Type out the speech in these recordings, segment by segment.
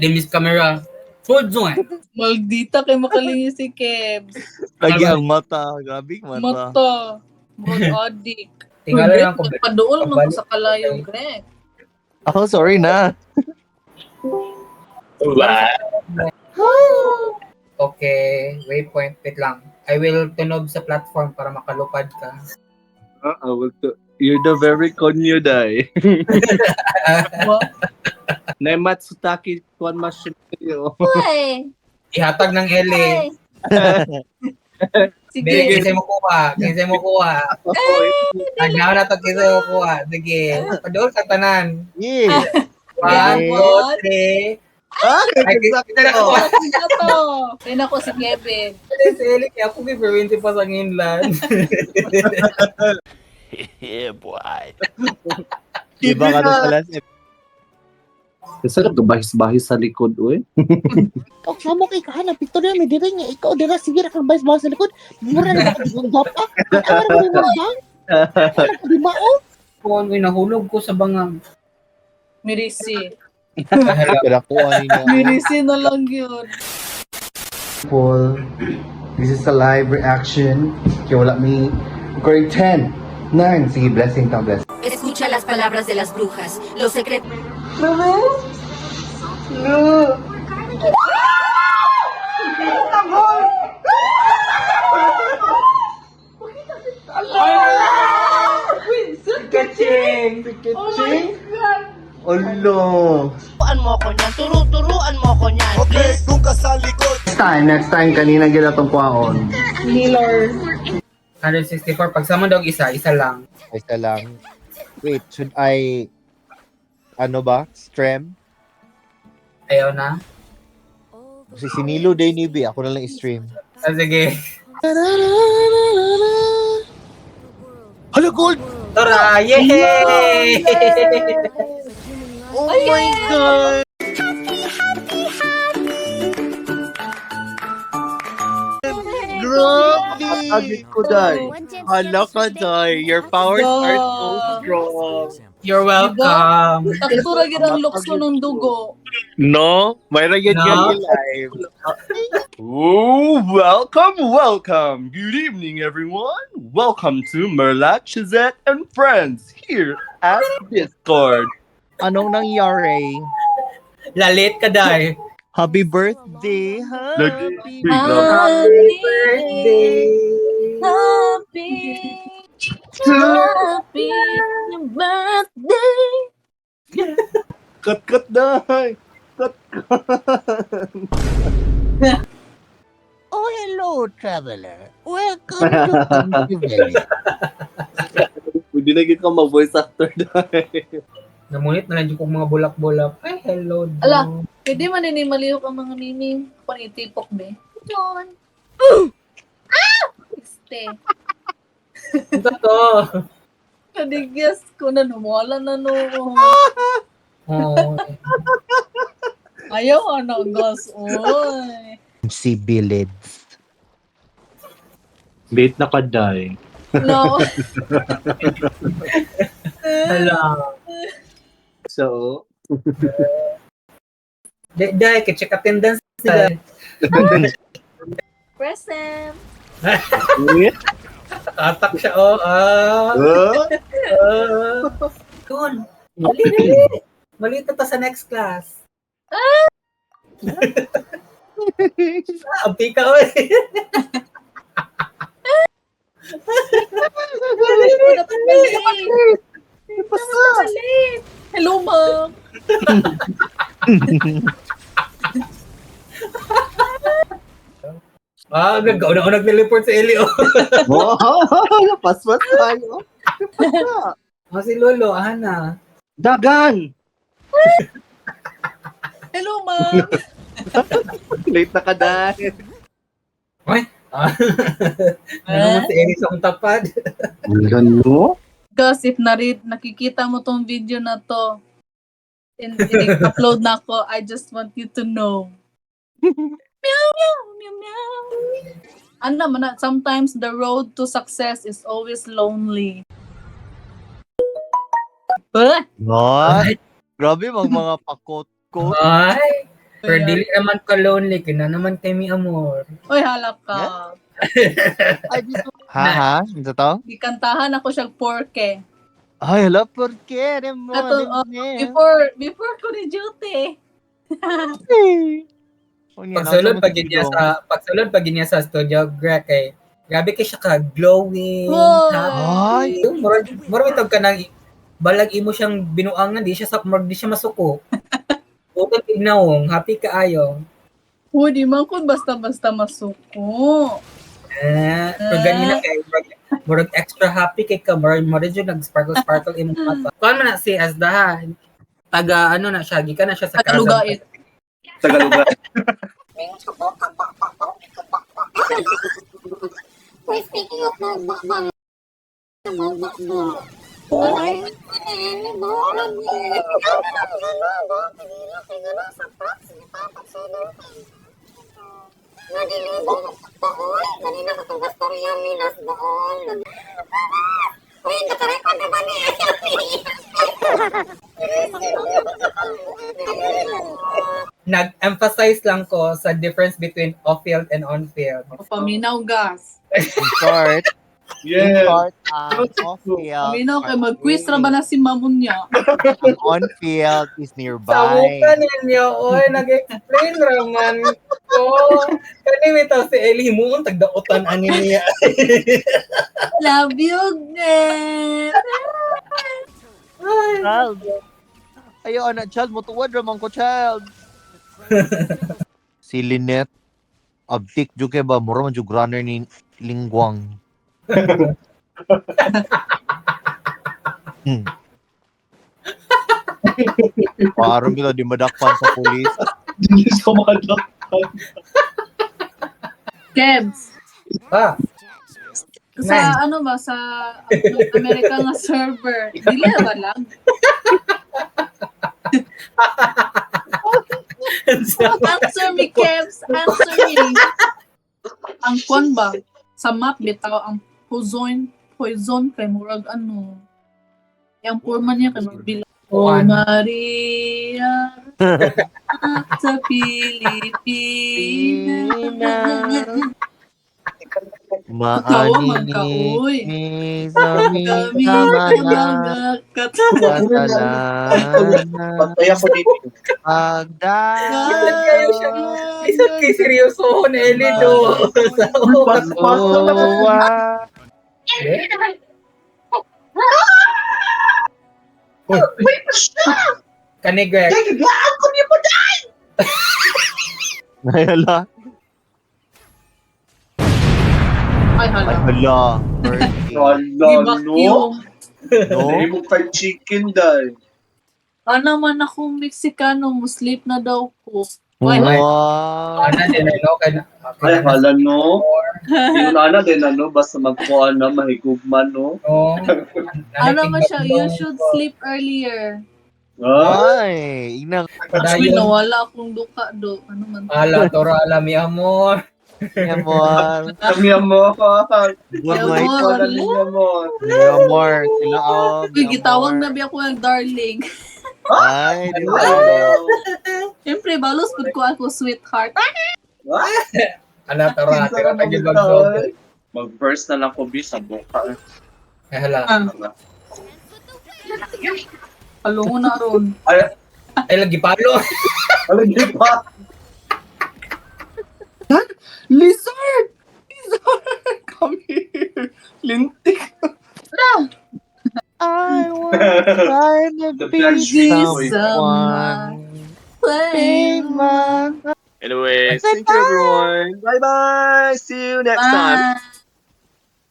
di miss camera. Food zone. Maldita kay makalingi si Kebs. Lagi ang mata. Grabe mata. Mata. Broad addict. Tingala lang ko. Paduol mo ko sa kalayo, Greg. Oh, sorry na. Okay, waypoint, wait lang. I will tunog sa platform para makalupad ka. You're the very konyo dai. What? Naimatsutaki kwan mashinyo. Ay! Ihatag ng L. Sige. Sige, kinsa mo kuha. Agnaw na to kinsa mo kuha. Sige, paduol sa tanan. Yeah. 1, 2, 3. Ay, kita na ko. Sino to? Sino ko si Kevin? Si Eli, kaya ako giveaway pa sa inland. Yeah, boy. Iba ka na pala. Kasi nagabahis-bahis sa likod, uy. O, sama kay kahanap. Victoria, may dire niya. Ikaw, dira, sige na kang bahis-bahis sa likod. Mura na baka di gwapa. Ang araw mo yung bang? Di ba, o? Kung nahulog ko sa bangang. Mirisi. Pinakuha niya. Mirisi na lang yun. People, this is a live reaction. Kaya wala may grade 10, 9. Sige, blessing ta, blessing. Escucha las palabras de las brujas, los secretos. Kaching! Olo! Turuan mo ko niyan. Turuan mo ko niyan. Next time, kanina gila tong kwaon. Miller. 164. Pag sama daw isa lang. Isa lang. Wait, should I... Ano ba? Stream? Ayaw na. Kasi sinilo day ni B. Ako na lang i-stream. Sige. Hala, gold! Tara! Yay! Oh my God! Grabe! Agit ko, Day. Hala ka, Day. Your powers are so strong. You're welcome. Taktura gid ang lukso ng dugo. No, mayroon yun No? yung live. Oh, welcome. Good evening, everyone. Welcome to Merla, Chizette, and friends here at Discord. Anong nangyari? Lalit ka, Day. Happy birthday! Happy Happy birthday. Happy birthday. Cut, Day. Cut. Oh, hello, traveler. Welcome to Country. Hindi na ka ma-voice actor, Day. Namunit na lang yung mga bulak-bulak. Ay, hello. Dong. Ala. Pwede man din maliw ka mga miming. Panitipok be. John. Este. Ito to. Kadigas ko na numala na no. Oh. Ayaw ano gas. Oy. Si Bilids. Bait na ka, Day. No. Hello. So, Day, check attendance nila. Present! Atak siya, oh. Yun. Dali. Malito ta sa next class. Abti ka, oy. Dapat balik. Balik. Hello, ma'am. Gagaw na ako nag-teleport sa Elio. wow, paspas tayo. Si Lolo, Ana. Dagan! Hello, ma'am. Late na ka, Day. Ano mo si Elio sa tapad? Gano? Guys, if nakikita mo tong video na to, and upload na ako, I just want you to know. Meow, meow, meow, meow. Ano man, sometimes the road to success is always lonely. What? Grabe mga pakot-kot. Ay! Pero dili naman ka lonely, kina naman kay mi amor. Uy, halak ka. Ay, dito. Ha? Ito to? Gikantahan ako siya porke. Ay, hala, por qué? Ato, before ko ni duty. Pagsulod pag niya sa studio, kay grabe kay siya ka glowing. Ay. Mura itog ka nang balag imo siyang binuangan, di siya masuko. Utang tignaong, happy kaayo. Di man ko basta-basta masuko. Pero ganina kay murag extra happy kay ka, murag jud nag-sparkle imong mata. Kuan man na si Asda ha. Taga ano na siya, gikan na siya sa Tagalugait. Tagalugan. Nag-emphasize lang ko sa difference between off-field and on-field. Paminaw gas. In short, Yeah. off-field. Paminaw kay mag-quiz ra ba na si Mamon niya? Ang on-field is Sa nearby. mukha ninyo, oy, nag-explain raman ko. Kani bitaw si Eli mo, tagdaotan ani niya. Love you, girl. Child. Ayo, anak, child. Mutuwad raman ko, child. Si Lynette. Abtik juga ba? Mura man juga runner ni Lingguang. Parang bila di madakpan sa pulis. Hindi sa makadak. Kebs. Ah, Sa ano ba sa Amerika nga server, dili ba lang? Answer me, Kebs. Answer me. Ang kwan ba? Sa map, bitaw ang poison kay murag ano. Yung forma niya kay magbilang. Oh, Maria sa Pilipinas. Maani ni sa Kami mga kasalanan. Patay ako dito. Isad kayo siya. Isad kay seryoso ni Eli do. Kani Greg. Hala. Ay, hala. Hala. Wala, no? Yung, Hindi mo fried chicken dahil. naman akong Mexicano, sleep na daw ko. Ay, Wow. Ana din ano kana. Ay, hala, no? Yung nana din, ano, basta magkuhan na, mahigugman, no? Oh. ano man siya, you should sleep earlier. Ha? Ay, inang Actually, nawala akong duka do. Ano man. Ala, tora ala mi amor. amor. Kami amor. Good Amor. night. Wala ni amor. Amor. Sila Uy, gitawag na biya ko ng darling. Ay, di ba? Siyempre, balos ko ako sweetheart. Ala, tora, tira na gid magdog. Mag-burst na lang ko, bis, sa buka. Ay hala. Palungo na ron. Ay lagi palo. Alam niyo ba? Lizard! Come here. Lintik. I want to The be black sheep. someone. Anyways, thank you everyone. Bye-bye. See you next time.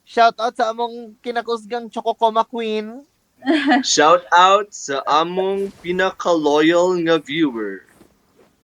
Shout out sa among kinakusgang Chococoma Queen. Shout out sa among pinaka-loyal nga viewer.